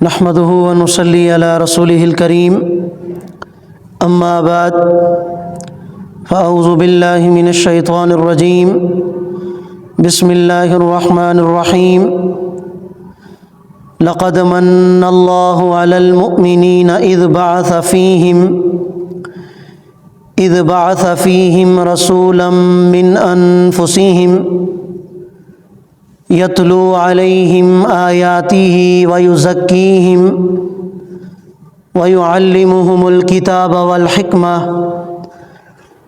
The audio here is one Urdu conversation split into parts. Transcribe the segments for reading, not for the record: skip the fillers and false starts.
نحمده ونصلي على رسوله الكريم اما بعد فاعوذ بالله من الشيطان الرجيم بسم الله الرحمن الرحيم لقد من الله على المؤمنين إذ بعث فيهم رسولا من أنفسهم يتلو عليهم آياته ويزكيهم ويعلمهم الكتاب والحكمة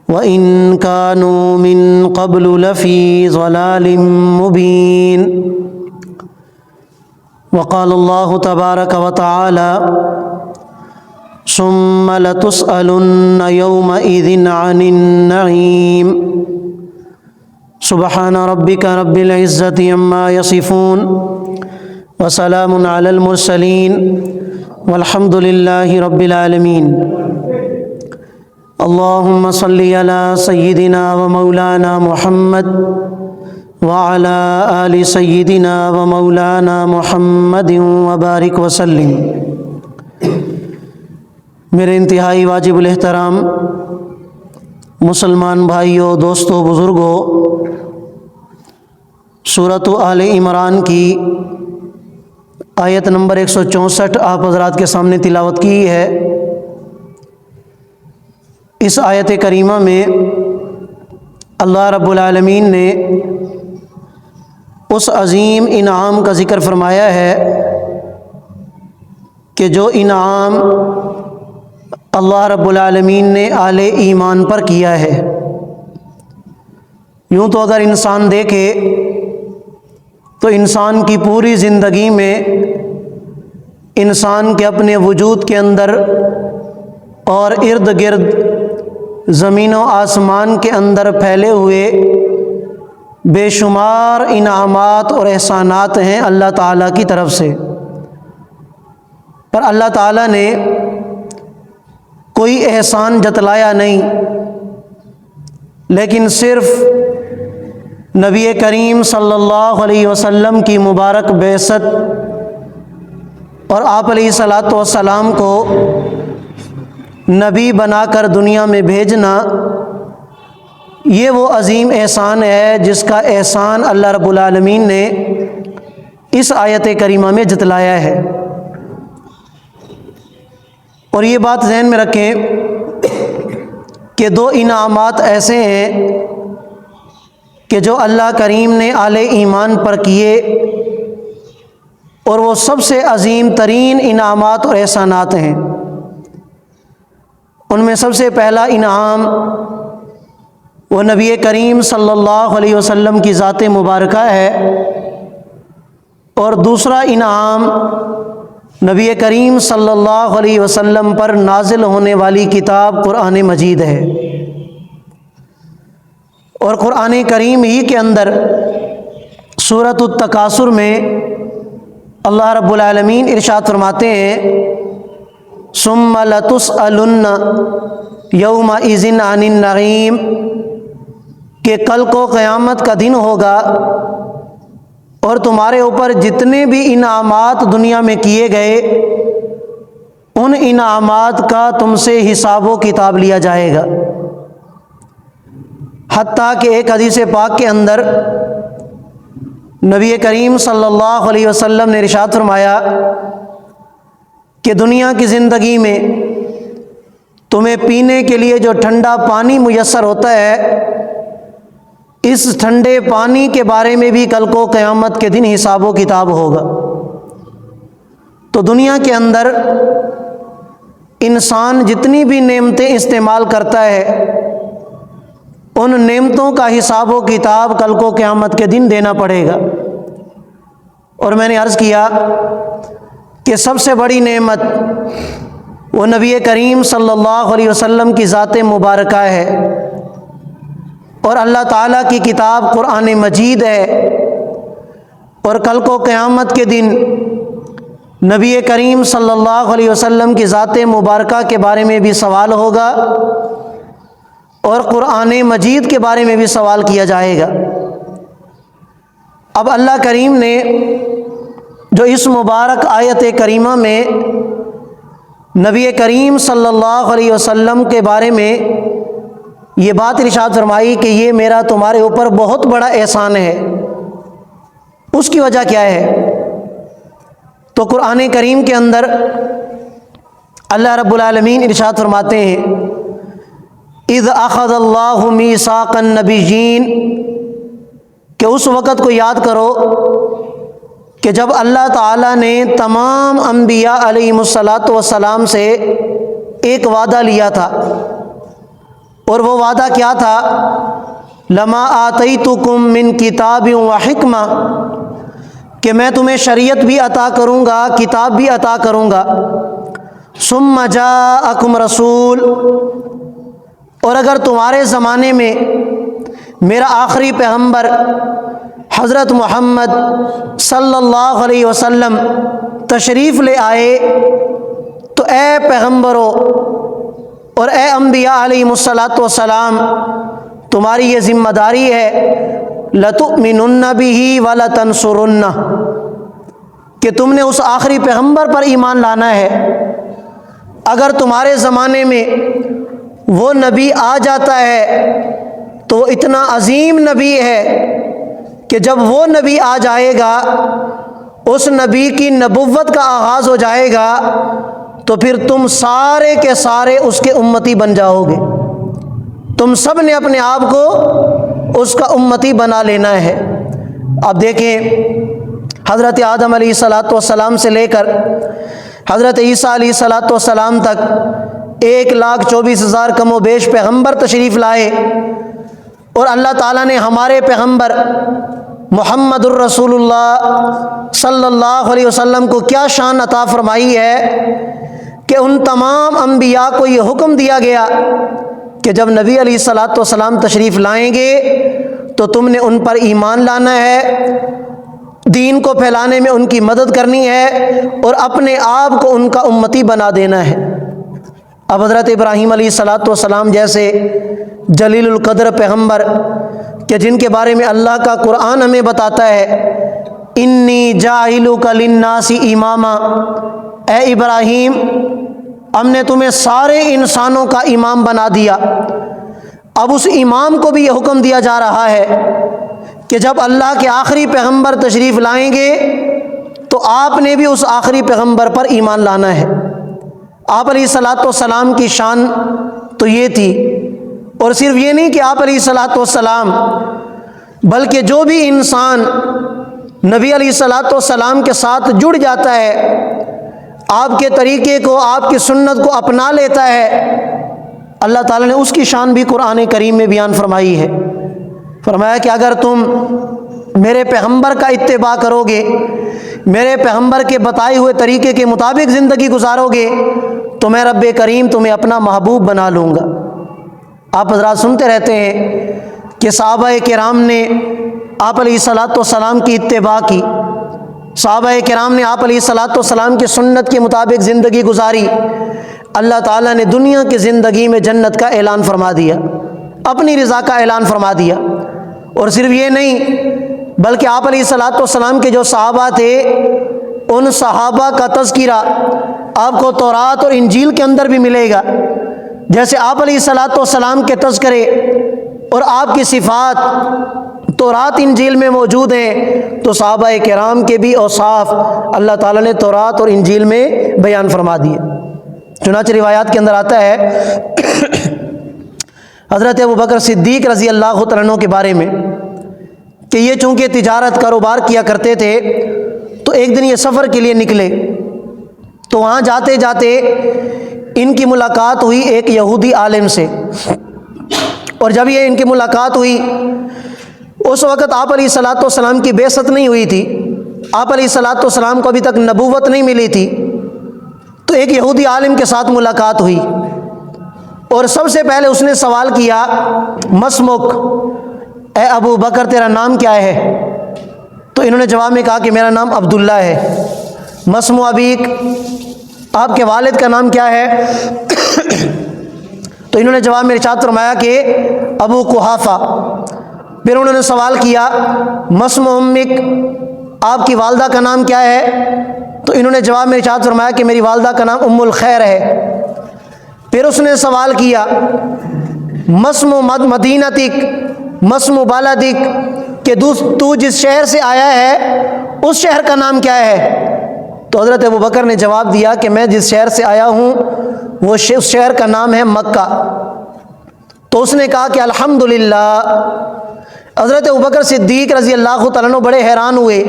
وإن كانوا من قبل لفي ضلال مبين. وقال الله تبارك وتعالى ثم لتسألن يومئذ عن النعيم. سبحان ربك رب العزة عما يصفون وسلام على المرسلين والحمد لله رب العالمين. اللهم صل على سيدنا ومولانا محمد وعلى آل سيدنا ومولانا محمد وبارك وسلم. میرے انتہائی واجب الاحترام مسلمان بھائیوں، دوستوں، بزرگوں، سورۃ آل عمران کی آیت نمبر 164 آپ حضرات کے سامنے تلاوت کی ہے. اس آیت کریمہ میں اللہ رب العالمین نے اس عظیم انعام کا ذکر فرمایا ہے کہ جو انعام اللہ رب العالمین نے اہل ایمان پر کیا ہے. یوں تو اگر انسان دیکھے تو انسان کی پوری زندگی میں انسان کے اپنے وجود کے اندر اور ارد گرد زمین و آسمان کے اندر پھیلے ہوئے بے شمار انعامات اور احسانات ہیں اللہ تعالیٰ کی طرف سے. پر اللہ تعالیٰ نے کوئی احسان جتلایا نہیں، لیکن صرف نبی کریم صلی اللہ علیہ وسلم کی مبارک بعثت اور آپ علیہ الصلاۃ والسلام کو نبی بنا کر دنیا میں بھیجنا، یہ وہ عظیم احسان ہے جس کا احسان اللہ رب العالمین نے اس آیت کریمہ میں جتلایا ہے. اور یہ بات ذہن میں رکھیں کہ دو انعامات ایسے ہیں کہ جو اللہ کریم نے اہل ایمان پر کیے، اور وہ سب سے عظیم ترین انعامات اور احسانات ہیں. ان میں سب سے پہلا انعام وہ نبی کریم صلی اللہ علیہ وسلم کی ذات مبارکہ ہے، اور دوسرا انعام نبی کریم صلی اللہ علیہ وسلم پر نازل ہونے والی کتاب قرآن مجید ہے. اور قرآن کریم ہی کے اندر سورۃ التکاثر میں اللہ رب العالمین ارشاد فرماتے ہیں ثم لتسألن یومئذ عن النعیم، کہ کل کو قیامت کا دن ہوگا اور تمہارے اوپر جتنے بھی انعامات دنیا میں کیے گئے ان انعامات کا تم سے حساب و کتاب لیا جائے گا. حتیٰ کہ ایک حدیث پاک کے اندر نبی کریم صلی اللہ علیہ وسلم نے ارشاد فرمایا کہ دنیا کی زندگی میں تمہیں پینے کے لیے جو ٹھنڈا پانی میسر ہوتا ہے، اس ٹھنڈے پانی کے بارے میں بھی کل کو قیامت کے دن حساب و کتاب ہوگا. تو دنیا کے اندر انسان جتنی بھی نعمتیں استعمال کرتا ہے ان نعمتوں کا حساب و کتاب کل کو قیامت کے دن دینا پڑے گا. اور میں نے عرض کیا کہ سب سے بڑی نعمت وہ نبی کریم صلی اللہ علیہ وسلم کی ذات مبارکہ ہے، اور اللہ تعالیٰ کی کتاب قرآن مجید ہے. اور کل کو قیامت کے دن نبی کریم صلی اللہ علیہ وسلم کی ذات مبارکہ کے بارے میں بھی سوال ہوگا اور قرآن مجید کے بارے میں بھی سوال کیا جائے گا. اب اللہ کریم نے جو اس مبارک آیت کریمہ میں نبی کریم صلی اللہ علیہ وسلم کے بارے میں یہ بات ارشاد فرمائی کہ یہ میرا تمہارے اوپر بہت بڑا احسان ہے، اس کی وجہ کیا ہے؟ تو قرآن کریم کے اندر اللہ رب العالمین ارشاد فرماتے ہیں اذ اخذ اللہ میثاق النبیین، کہ اس وقت کو یاد کرو کہ جب اللہ تعالیٰ نے تمام انبیاء علیہم الصلاۃ والسلام سے ایک وعدہ لیا تھا، اور وہ وعدہ کیا تھا؟ لما آتیتکم من کتاب و حکمہ، کہ میں تمہیں شریعت بھی عطا کروں گا، کتاب بھی عطا کروں گا، ثم جاءکم رسول، اور اگر تمہارے زمانے میں میرا آخری پیغمبر حضرت محمد صلی اللہ علیہ وسلم تشریف لے آئے تو اے پیغمبروں اور اے انبیاء علیہم الصلاۃ والسلام، تمہاری یہ ذمہ داری ہے لتؤمنن بہ ولتنصرنہ، کہ تم نے اس آخری پیغمبر پر ایمان لانا ہے۔ اگر تمہارے زمانے میں وہ نبی آ جاتا ہے تو وہ اتنا عظیم نبی ہے کہ جب وہ نبی آ جائے گا، اس نبی کی نبوت کا آغاز ہو جائے گا، تو پھر تم سارے کے سارے اس کے امتی بن جاؤ گے، تم سب نے اپنے آپ کو اس کا امتی بنا لینا ہے۔ اب دیکھیں حضرت آدم علیہ الصلاۃ والسلام سے لے کر حضرت عیسیٰ علیہ الصلاۃ والسلام تک 1,24,000 کم و بیش پیغمبر تشریف لائے، اور اللہ تعالیٰ نے ہمارے پیغمبر محمد الرسول اللہ صلی اللہ علیہ وسلم کو کیا شان عطا فرمائی ہے کہ ان تمام انبیاء کو یہ حکم دیا گیا کہ جب نبی علیہ الصلاۃ والسلام تشریف لائیں گے تو تم نے ان پر ایمان لانا ہے، دین کو پھیلانے میں ان کی مدد کرنی ہے، اور اپنے آپ کو ان کا امتی بنا دینا ہے۔ اب حضرت ابراہیم علیہ الصلاۃ والسلام جیسے جلیل القدر پیغمبر کہ جن کے بارے میں اللہ کا قرآن ہمیں بتاتا ہے انی جاعلک للناس اماما، اے ابراہیم ہم نے تمہیں سارے انسانوں کا امام بنا دیا۔ اب اس امام کو بھی یہ حکم دیا جا رہا ہے کہ جب اللہ کے آخری پیغمبر تشریف لائیں گے تو آپ نے بھی اس آخری پیغمبر پر ایمان لانا ہے۔ آپ علیہ الصلاۃ والسلام کی شان تو یہ تھی، اور صرف یہ نہیں کہ آپ علیہ الصلاۃ والسلام، بلکہ جو بھی انسان نبی علیہ الصلاۃ والسلام کے ساتھ جڑ جاتا ہے، آپ کے طریقے کو، آپ کی سنت کو اپنا لیتا ہے، اللہ تعالیٰ نے اس کی شان بھی قرآن کریم میں بیان فرمائی ہے۔ فرمایا کہ اگر تم میرے پیغمبر کا اتباع کرو گے، میرے پیغمبر کے بتائے ہوئے طریقے کے مطابق زندگی گزارو گے تو میں رب کریم تمہیں اپنا محبوب بنا لوں گا۔ آپ حضرات سنتے رہتے ہیں کہ صحابہ کرام نے آپ علیہ الصلاۃ والسلام کی اتباع کی، صحابہ کرام نے آپ علیہ الصلاۃ والسلام کی سنت کے مطابق زندگی گزاری، اللہ تعالیٰ نے دنیا کی زندگی میں جنت کا اعلان فرما دیا، اپنی رضا کا اعلان فرما دیا۔ اور صرف یہ نہیں بلکہ آپ علیہ الصلاۃ والسلام کے جو صحابہ تھے، ان صحابہ کا تذکرہ آپ کو تورات اور انجیل کے اندر بھی ملے گا۔ جیسے آپ علیہ الصلاۃ والسلام کے تذکرے اور آپ کی صفات تورات انجیل میں موجود ہیں، تو صحابہ کرام کے بھی اوصاف اللہ تعالیٰ نے تورات اور انجیل میں بیان فرما دیے۔ چنانچہ روایات کے اندر آتا ہے حضرت ابوبکر صدیق رضی اللہ تعالیٰ عنہ کے بارے میں کہ یہ چونکہ تجارت کاروبار کیا کرتے تھے، تو ایک دن یہ سفر کے لیے نکلے، تو وہاں جاتے جاتے ان کی ملاقات ہوئی ایک یہودی عالم سے، اور جب یہ ان کی ملاقات ہوئی اس وقت آپ علیہ الصلاۃ والسلام کی بعثت نہیں ہوئی تھی، آپ علیہ الصلاۃ والسلام کو ابھی تک نبوت نہیں ملی تھی، تو ایک یہودی عالم کے ساتھ ملاقات ہوئی، اور سب سے پہلے اس نے سوال کیا مسمک، اے ابو بکر تیرا نام کیا ہے؟ تو انہوں نے جواب میں کہا کہ میرا نام عبداللہ ہے۔ مسمو ابیک، آپ کے والد کا نام کیا ہے؟ تو انہوں نے جواب میں ارشاد فرمایا کہ ابو قحافہ۔ پھر انہوں نے سوال کیا مسمو امک، آپ کی والدہ کا نام کیا ہے؟ تو انہوں نے جواب میں ارشاد فرمایا کہ میری والدہ کا نام ام الخیر ہے۔ پھر اس نے سوال کیا مسم مدینتک مسم بالدک، کہ تو جس شہر سے آیا ہے اس شہر کا نام کیا ہے؟ تو حضرت ابوبکر نے جواب دیا کہ میں جس شہر سے آیا ہوں وہ اس شہر کا نام ہے مکہ۔ تو اس نے کہا کہ الحمدللہ۔ حضرت ابوبکر صدیق رضی اللہ تعالیٰ عنہ بڑے حیران ہوئے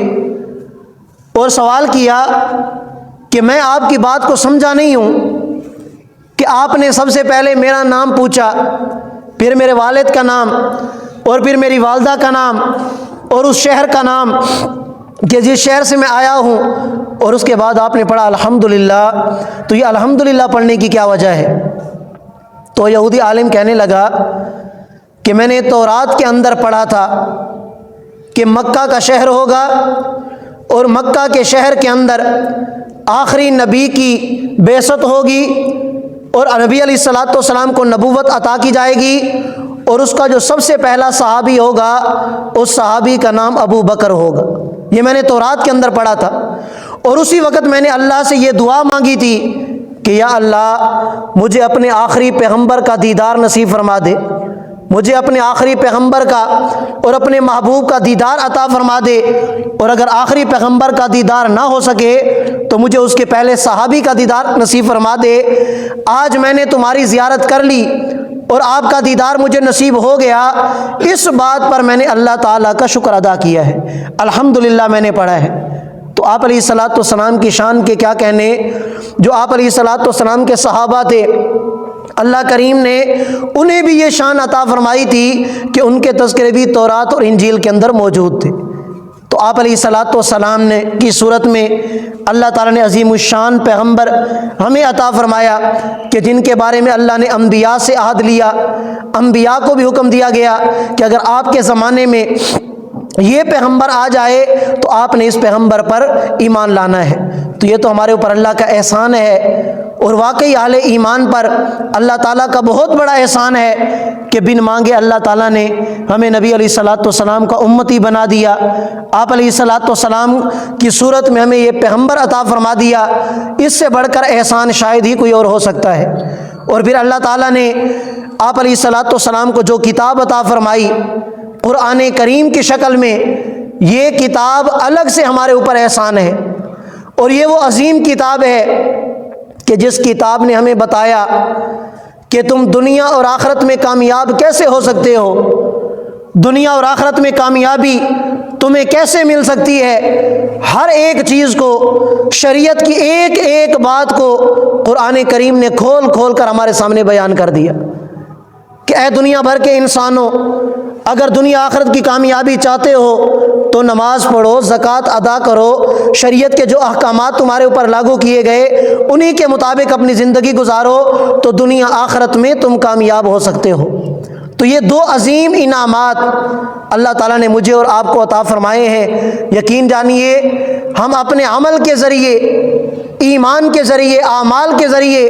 اور سوال کیا کہ میں آپ کی بات کو سمجھا نہیں ہوں کہ آپ نے سب سے پہلے میرا نام پوچھا، پھر میرے والد کا نام، اور پھر میری والدہ کا نام، اور اس شہر کا نام کہ جس شہر سے میں آیا ہوں، اور اس کے بعد آپ نے پڑھا الحمدللہ۔ تو یہ الحمدللہ پڑھنے کی کیا وجہ ہے؟ تو یہودی عالم کہنے لگا کہ میں نے تورات کے اندر پڑھا تھا کہ مکہ کا شہر ہوگا، اور مکہ کے شہر کے اندر آخری نبی کی بعثت ہوگی، اور نبی علیہ الصلوۃ والسلام کو نبوت عطا کی جائے گی، اور اس کا جو سب سے پہلا صحابی ہوگا اس صحابی کا نام ابو بکر ہوگا۔ یہ میں نے تورات کے اندر پڑھا تھا، اور اسی وقت میں نے اللہ سے یہ دعا مانگی تھی کہ یا اللہ مجھے اپنے آخری پیغمبر کا دیدار نصیب فرما دے، مجھے اپنے آخری پیغمبر کا اور اپنے محبوب کا دیدار عطا فرما دے، اور اگر آخری پیغمبر کا دیدار نہ ہو سکے تو مجھے اس کے پہلے صحابی کا دیدار نصیب فرما دے۔ آج میں نے تمہاری زیارت کر لی اور آپ کا دیدار مجھے نصیب ہو گیا، اس بات پر میں نے اللہ تعالیٰ کا شکر ادا کیا ہے، الحمدللہ میں نے پڑھا ہے۔ تو آپ علیہ الصلوۃ والسلام کی شان کے کیا کہنے، جو آپ علیہ الصلوۃ والسلام کے صحابہ تھے، اللہ کریم نے انہیں بھی یہ شان عطا فرمائی تھی کہ ان کے تذکرے بھی تورات اور انجیل کے اندر موجود تھے۔ تو آپ علیہ الصلوۃ والسلام نے کی صورت میں اللہ تعالیٰ نے عظیم الشان پیغمبر ہمیں عطا فرمایا کہ جن کے بارے میں اللہ نے انبیاء سے عہد لیا، انبیاء کو بھی حکم دیا گیا کہ اگر آپ کے زمانے میں یہ پیغمبر آ جائے تو آپ نے اس پیغمبر پر ایمان لانا ہے۔ تو یہ تو ہمارے اوپر اللہ کا احسان ہے، اور واقعی اہل ایمان پر اللہ تعالیٰ کا بہت بڑا احسان ہے کہ بن مانگے اللہ تعالیٰ نے ہمیں نبی علیہ الصلوۃ والسلام کا امتی بنا دیا، آپ علیہ الصلوۃ والسلام کی صورت میں ہمیں یہ پیغمبر عطا فرما دیا۔ اس سے بڑھ کر احسان شاید ہی کوئی اور ہو سکتا ہے۔ اور پھر اللہ تعالیٰ نے آپ علیہ الصلوۃ والسلام کو جو کتاب عطا فرمائی قرآن کریم کی شکل میں، یہ کتاب الگ سے ہمارے اوپر احسان ہے، اور یہ وہ عظیم کتاب ہے کہ جس کتاب نے ہمیں بتایا کہ تم دنیا اور آخرت میں کامیاب کیسے ہو سکتے ہو، دنیا اور آخرت میں کامیابی تمہیں کیسے مل سکتی ہے۔ ہر ایک چیز کو، شریعت کی ایک ایک بات کو قرآن کریم نے کھول کھول کر ہمارے سامنے بیان کر دیا کہ اے دنیا بھر کے انسانوں، اگر دنیا آخرت کی کامیابی چاہتے ہو تو نماز پڑھو، زکوٰۃ ادا کرو، شریعت کے جو احکامات تمہارے اوپر لاگو کیے گئے انہی کے مطابق اپنی زندگی گزارو تو دنیا آخرت میں تم کامیاب ہو سکتے ہو۔ تو یہ دو عظیم انعامات اللہ تعالیٰ نے مجھے اور آپ کو عطا فرمائے ہیں۔ یقین جانیے ہم اپنے عمل کے ذریعے، ایمان کے ذریعے، اعمال کے ذریعے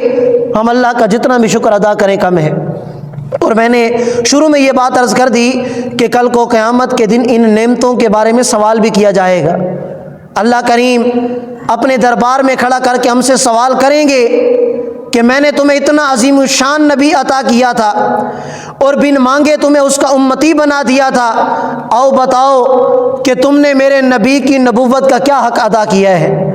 ہم اللہ کا جتنا بھی شکر ادا کریں کم ہے۔ اور میں نے شروع میں یہ بات عرض کر دی کہ کل کو قیامت کے دن ان نعمتوں کے بارے میں سوال بھی کیا جائے گا۔ اللہ کریم اپنے دربار میں کھڑا کر کے ہم سے سوال کریں گے کہ میں نے تمہیں اتنا عظیم الشان نبی عطا کیا تھا اور بن مانگے تمہیں اس کا امتی بنا دیا تھا، آؤ بتاؤ کہ تم نے میرے نبی کی نبوت کا کیا حق ادا کیا ہے۔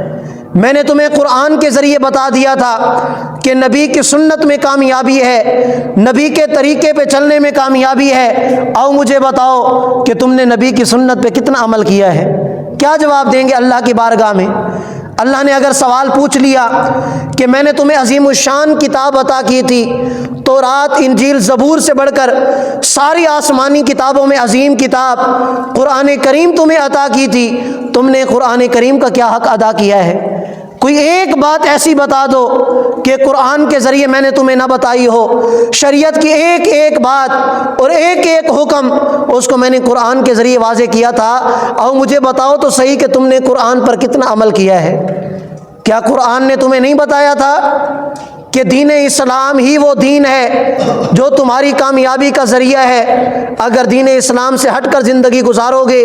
میں نے تمہیں قرآن کے ذریعے بتا دیا تھا کہ نبی کی سنت میں کامیابی ہے، نبی کے طریقے پہ چلنے میں کامیابی ہے، آؤ مجھے بتاؤ کہ تم نے نبی کی سنت پہ کتنا عمل کیا ہے۔ کیا جواب دیں گے اللہ کی بارگاہ میں؟ اللہ نے اگر سوال پوچھ لیا کہ میں نے تمہیں عظیم الشان کتاب عطا کی تھی، تورات، انجیل، زبور سے بڑھ کر ساری آسمانی کتابوں میں عظیم کتاب قرآن کریم تمہیں عطا کی تھی، تم نے قرآن کریم کا کیا حق ادا کیا ہے؟ کوئی ایک بات ایسی بتا دو کہ قرآن کے ذریعے میں نے تمہیں نہ بتائی ہو، شریعت کی ایک ایک بات اور ایک ایک حکم اس کو میں نے قرآن کے ذریعے واضح کیا تھا، اور مجھے بتاؤ تو صحیح کہ تم نے قرآن پر کتنا عمل کیا ہے۔ کیا قرآن نے تمہیں نہیں بتایا تھا کہ دین اسلام ہی وہ دین ہے جو تمہاری کامیابی کا ذریعہ ہے؟ اگر دین اسلام سے ہٹ کر زندگی گزارو گے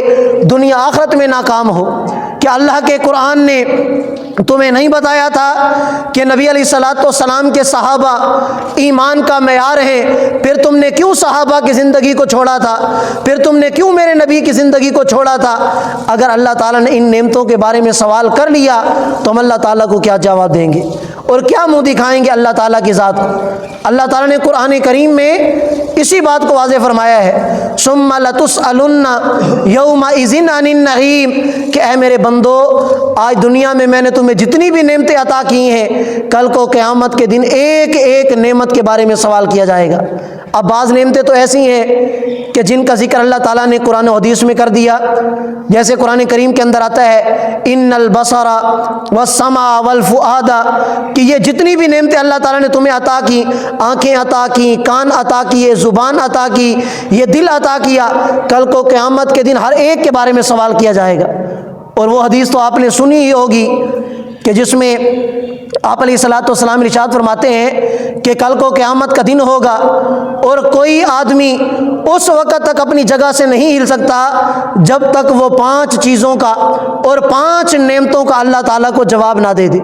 دنیا آخرت میں ناکام ہو۔ کہ اللہ کے قرآن نے تمہیں نہیں بتایا تھا کہ نبی علیہ الصلوۃ والسلام کے صحابہ ایمان کا معیار ہیں؟ پھر تم نے کیوں صحابہ کی زندگی کو چھوڑا تھا؟ پھر تم نے کیوں میرے نبی کی زندگی کو چھوڑا تھا؟ اگر اللہ تعالیٰ نے ان نعمتوں کے بارے میں سوال کر لیا تو ہم اللہ تعالیٰ کو کیا جواب دیں گے اور کیا منہ دکھائیں گے اللہ تعالیٰ کی ذات کو؟ اللہ تعالیٰ نے قرآن کریم میں اسی بات کو واضح فرمایا ہے، ثم لتسألن یومئذ عن النعیم، کہ اے میرے بندو آج دنیا میں نے تمہیں جتنی بھی نعمتیں عطا کی ہیں، کل کو قیامت کے دن ایک ایک نعمت کے بارے میں سوال کیا جائے گا۔ اب بعض نعمتیں تو ایسی ہیں کہ جن کا ذکر اللہ تعالیٰ نے قرآن و حدیث میں کر دیا، جیسے قرآن کریم کے اندر آتا ہے ان البصر والسمع والفؤاد، کہ یہ جتنی بھی نعمتیں اللہ تعالیٰ نے تمہیں عطا کی، آنکھیں عطا کی، کان عطا کیے، زبان عطا کی، یہ دل عطا کیا، کل کو قیامت کے دن ہر ایک کے بارے میں سوال کیا جائے گا۔ اور وہ حدیث تو آپ نے سنی ہی ہوگی کہ جس میں آپ علیہ الصلوۃ والسلام ارشاد فرماتے ہیں کہ کل کو قیامت کا دن ہوگا اور کوئی آدمی اس وقت تک اپنی جگہ سے نہیں ہل سکتا جب تک وہ 5 چیزوں کا اور 5 نعمتوں کا اللہ تعالیٰ کو جواب نہ دے دے۔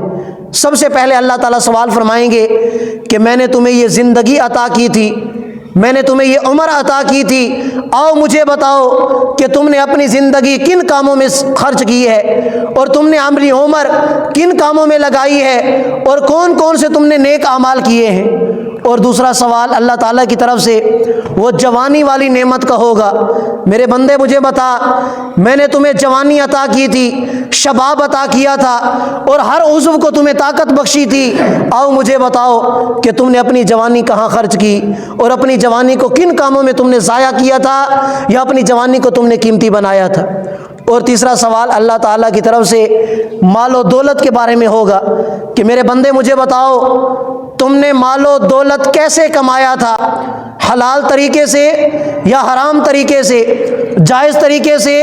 سب سے پہلے اللہ تعالیٰ سوال فرمائیں گے کہ میں نے تمہیں یہ زندگی عطا کی تھی، میں نے تمہیں یہ عمر عطا کی تھی، آؤ مجھے بتاؤ کہ تم نے اپنی زندگی کن کاموں میں خرچ کی ہے اور تم نے اپنی عمر کن کاموں میں لگائی ہے اور کون کون سے تم نے نیک اعمال کیے ہیں۔ اور دوسرا سوال اللہ تعالیٰ کی طرف سے وہ جوانی والی نعمت کا ہوگا، میرے بندے مجھے بتا، میں نے تمہیں جوانی عطا کی تھی، شباب عطا کیا تھا اور ہر عضو کو تمہیں طاقت بخشی تھی، آؤ مجھے بتاؤ کہ تم نے اپنی جوانی کہاں خرچ کی اور اپنی جوانی کو کن کاموں میں تم نے ضائع کیا تھا یا اپنی جوانی کو تم نے قیمتی بنایا تھا۔ اور تیسرا سوال اللہ تعالیٰ کی طرف سے مال و دولت کے بارے میں ہوگا کہ میرے بندے مجھے بتاؤ تم نے مال و دولت کیسے کمایا تھا، حلال طریقے سے یا حرام طریقے سے، جائز طریقے سے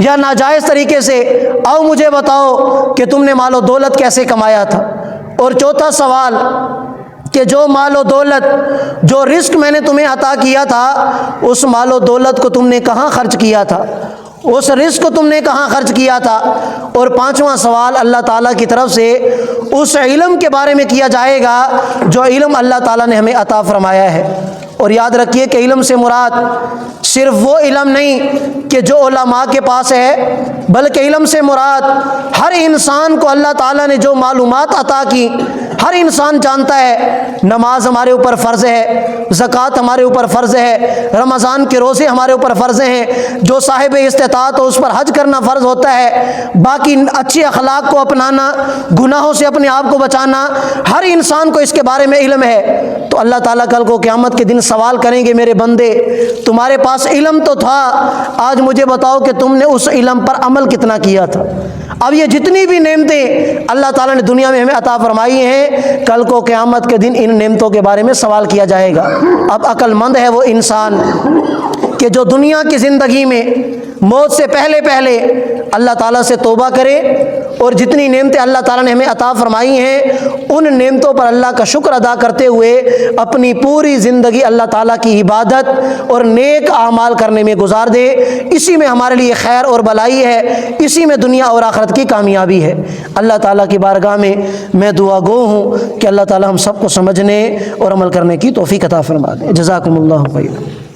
یا ناجائز طریقے سے، آؤ مجھے بتاؤ کہ تم نے مال و دولت کیسے کمایا تھا۔ اور چوتھا سوال کہ جو مال و دولت، جو رزق میں نے تمہیں عطا کیا تھا، اس مال و دولت کو تم نے کہاں خرچ کیا تھا، اس رزق کو تم نے کہاں خرچ کیا تھا۔ اور پانچواں سوال اللہ تعالیٰ کی طرف سے اس علم کے بارے میں کیا جائے گا جو علم اللہ تعالیٰ نے ہمیں عطا فرمایا ہے۔ اور یاد رکھیے کہ علم سے مراد صرف وہ علم نہیں کہ جو علماء کے پاس ہے، بلکہ علم سے مراد ہر انسان کو اللہ تعالیٰ نے جو معلومات عطا کی، ہر انسان جانتا ہے نماز ہمارے اوپر فرض ہے، زکوٰۃ ہمارے اوپر فرض ہے، رمضان کے روزے ہمارے اوپر فرض ہیں، جو صاحب استطاعت ہو اس پر حج کرنا فرض ہوتا ہے، باقی اچھے اخلاق کو اپنانا، گناہوں سے اپنے آپ کو بچانا، ہر انسان کو اس کے بارے میں علم ہے۔ تو اللہ تعالیٰ کل کو قیامت کے دن سوال کریں گے میرے بندے تمہارے پاس علم تو تھا، آج مجھے بتاؤ کہ تم نے اس علم پر عمل کتنا کیا تھا۔ اب یہ جتنی بھی نعمتیں اللہ تعالیٰ نے دنیا میں ہمیں عطا فرمائی ہیں، کل کو قیامت کے دن ان نعمتوں کے بارے میں سوال کیا جائے گا۔ اب عقل مند ہے وہ انسان کہ جو دنیا کی زندگی میں موت سے پہلے پہلے اللہ تعالیٰ سے توبہ کرے اور جتنی نعمتیں اللہ تعالیٰ نے ہمیں عطا فرمائی ہیں ان نعمتوں پر اللہ کا شکر ادا کرتے ہوئے اپنی پوری زندگی اللہ تعالیٰ کی عبادت اور نیک اعمال کرنے میں گزار دے۔ اسی میں ہمارے لیے خیر اور بلائی ہے، اسی میں دنیا اور آخرت کی کامیابی ہے۔ اللہ تعالیٰ کی بارگاہ میں دعا گو ہوں کہ اللہ تعالیٰ ہم سب کو سمجھنے اور عمل کرنے کی توفیق عطا فرما دے۔ جزاکم اللہ خیر۔